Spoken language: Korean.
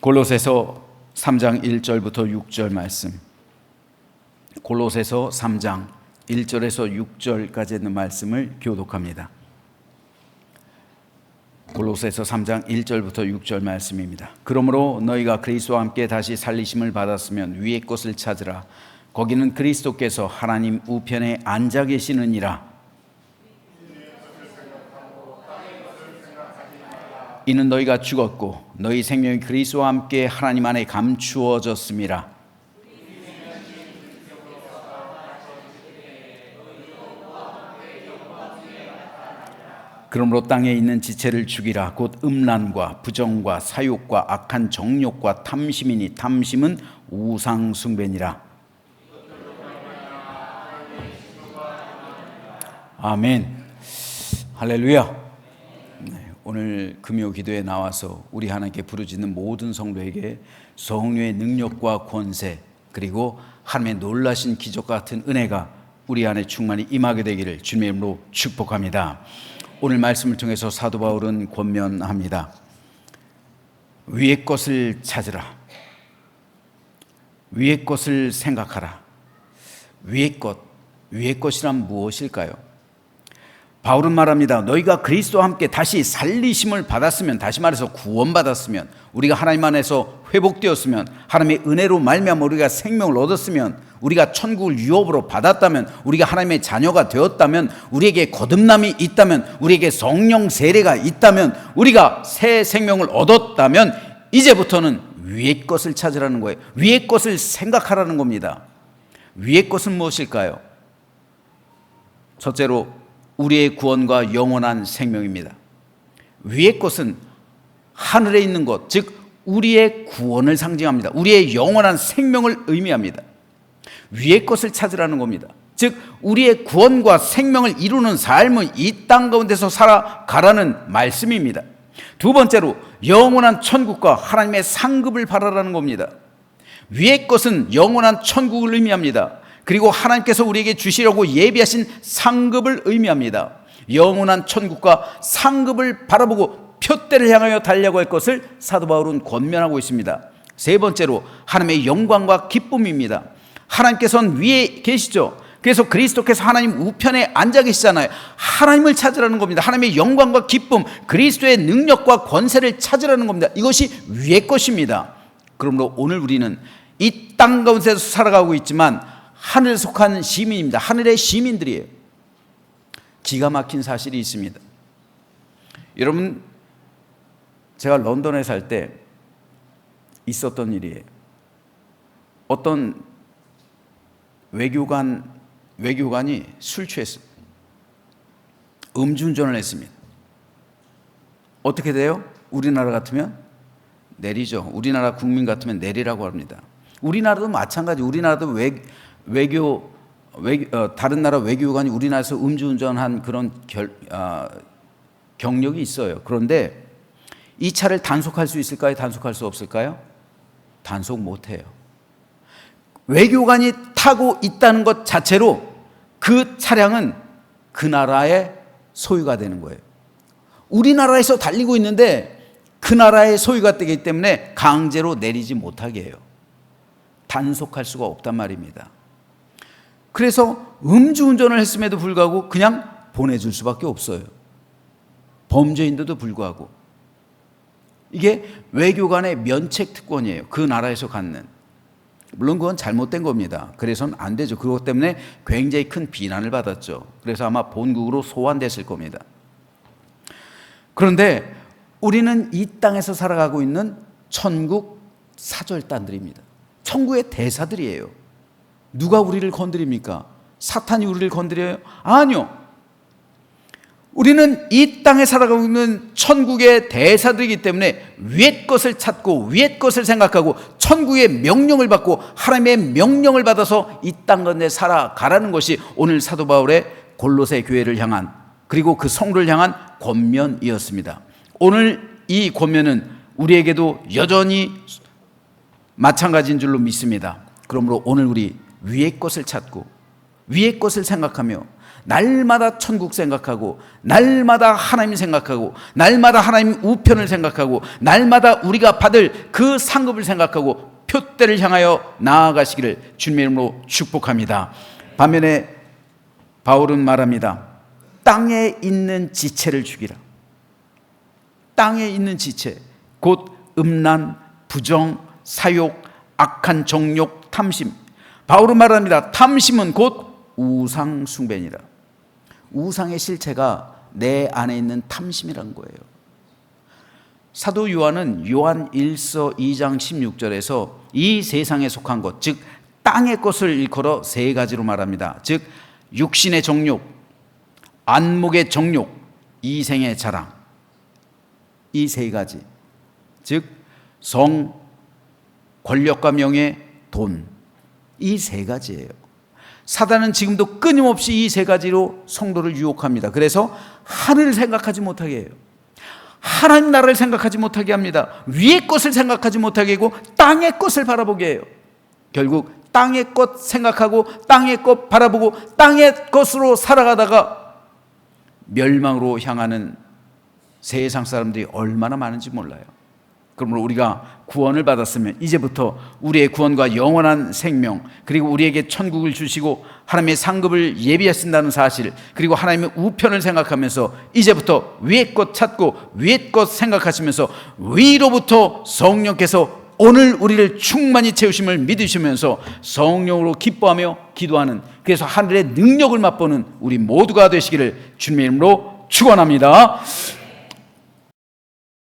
골로새서 3장 1절부터 6절 말씀. 골로새서 3장 1절에서 6절까지 있는 말씀을 교독합니다. 골로새서 3장 1절부터 6절 말씀입니다. 그러므로 너희가 그리스도와 함께 다시 살리심을 받았으면 위의 것을 찾으라. 거기는 그리스도께서 하나님 우편에 앉아 계시느니라. 이는 너희가 죽었고 너희 생명이 그리스도와 함께 하나님 안에 감추어졌음이라. 그러므로 땅에 있는 지체를 죽이라. 곧 음란과 부정과 사욕과 악한 정욕과 탐심이니 탐심은 우상 숭배니라. 아멘. 할렐루야. 오늘 금요 기도에 나와서 우리 하나님께 부르짖는 모든 성도에게 성령의 능력과 권세, 그리고 하나님의 놀라신 기적 같은 은혜가 우리 안에 충만히 임하게 되기를 주님의 이름으로 축복합니다. 오늘 말씀을 통해서 사도 바울은 권면합니다. 위의 것을 찾으라. 위의 것을 생각하라. 위의 것이란 무엇일까요? 바울은 말합니다. 너희가 그리스도와 함께 다시 살리심을 받았으면, 다시 말해서 구원받았으면, 우리가 하나님 안에서 회복되었으면, 하나님의 은혜로 말미암아 우리가 생명을 얻었으면, 우리가 천국을 유업으로 받았다면, 우리가 하나님의 자녀가 되었다면, 우리에게 거듭남이 있다면, 우리에게 성령 세례가 있다면, 우리가 새 생명을 얻었다면 이제부터는 위의 것을 찾으라는 거예요. 위의 것을 생각하라는 겁니다. 위의 것은 무엇일까요? 첫째로 우리의 구원과 영원한 생명입니다. 위의 것은 하늘에 있는 것, 즉 우리의 구원을 상징합니다. 우리의 영원한 생명을 의미합니다. 위의 것을 찾으라는 겁니다. 즉 우리의 구원과 생명을 이루는 삶을 이 땅 가운데서 살아가라는 말씀입니다. 두 번째로 영원한 천국과 하나님의 상급을 바라라는 겁니다. 위의 것은 영원한 천국을 의미합니다. 그리고 하나님께서 우리에게 주시려고 예비하신 상급을 의미합니다. 영원한 천국과 상급을 바라보고 표대를 향하여 달려고 할 것을 사도 바울은 권면하고 있습니다. 세 번째로 하나님의 영광과 기쁨입니다. 하나님께서는 위에 계시죠. 그래서 그리스도께서 하나님 우편에 앉아 계시잖아요. 하나님을 찾으라는 겁니다. 하나님의 영광과 기쁨, 그리스도의 능력과 권세를 찾으라는 겁니다. 이것이 위의 것입니다. 그러므로 오늘 우리는 이 땅 가운데서 살아가고 있지만 하늘에 속한 시민입니다. 하늘의 시민들이에요. 기가 막힌 사실이 있습니다. 여러분, 제가 런던에 살 때 있었던 일이에요. 어떤 외교관이 술 취했어요. 음주운전을 했습니다. 어떻게 돼요? 우리나라 같으면 내리죠. 우리나라 국민 같으면 내리라고 합니다. 우리나라도 마찬가지. 우리나라도 다른 나라 외교관이 우리나라에서 음주운전한 그런 경력이 있어요. 그런데 이 차를 단속할 수 있을까요? 단속할 수 없을까요? 단속 못해요. 외교관이 타고 있다는 것 자체로 그 차량은 그 나라의 소유가 되는 거예요. 우리나라에서 달리고 있는데 그 나라의 소유가 되기 때문에 강제로 내리지 못하게 해요. 단속할 수가 없단 말입니다. 그래서 음주운전을 했음에도 불구하고 그냥 보내줄 수밖에 없어요. 범죄인데도 불구하고. 이게 외교관의 면책 특권이에요. 그 나라에서 갖는. 물론 그건 잘못된 겁니다. 그래서는 안 되죠. 그것 때문에 굉장히 큰 비난을 받았죠. 그래서 아마 본국으로 소환됐을 겁니다. 그런데 우리는 이 땅에서 살아가고 있는 천국 사절단들입니다. 천국의 대사들이에요. 누가 우리를 건드립니까? 사탄이 우리를 건드려요? 아니요. 우리는 이 땅에 살아가고 있는 천국의 대사들이기 때문에 위의 것을 찾고 위의 것을 생각하고 천국의 명령을 받고 하나님의 명령을 받아서 이 땅 가운데 살아가라는 것이 오늘 사도 바울의 골로새 교회를 향한, 그리고 그 성도를 향한 권면이었습니다. 오늘 이 권면은 우리에게도 여전히 마찬가지인 줄로 믿습니다. 그러므로 오늘 우리 위의 것을 찾고 위의 것을 생각하며 날마다 천국 생각하고, 날마다 하나님 생각하고, 날마다 하나님 우편을 생각하고, 날마다 우리가 받을 그 상급을 생각하고 표대를 향하여 나아가시기를 주님의 이름으로 축복합니다. 반면에 바울은 말합니다. 땅에 있는 지체를 죽이라. 땅에 있는 지체, 곧 음란, 부정, 사욕, 악한 정욕, 탐심. 바울은 말합니다. 탐심은 곧 우상 숭배니라. 우상의 실체가 내 안에 있는 탐심이란 거예요. 사도 요한은 요한 1서 2장 16절에서 이 세상에 속한 것, 즉 땅의 것을 일컬어 세 가지로 말합니다. 즉 육신의 정욕, 안목의 정욕, 이생의 자랑. 이 세 가지, 즉 성, 권력과 명예, 돈, 이 세 가지예요. 사단은 지금도 끊임없이 이 세 가지로 성도를 유혹합니다. 그래서 하늘을 생각하지 못하게 해요. 하나님 나라를 생각하지 못하게 합니다. 위의 것을 생각하지 못하게 하고 땅의 것을 바라보게 해요. 결국 땅의 것 생각하고 땅의 것 바라보고 땅의 것으로 살아가다가 멸망으로 향하는 세상 사람들이 얼마나 많은지 몰라요. 그러므로 우리가 구원을 받았으면 이제부터 우리의 구원과 영원한 생명, 그리고 우리에게 천국을 주시고 하나님의 상급을 예비하신다는 사실, 그리고 하나님의 우편을 생각하면서 이제부터 위의 것 찾고 위의 것 생각하시면서 위로부터 성령께서 오늘 우리를 충만히 채우심을 믿으시면서 성령으로 기뻐하며 기도하는, 그래서 하늘의 능력을 맛보는 우리 모두가 되시기를 주님의 이름으로 축원합니다.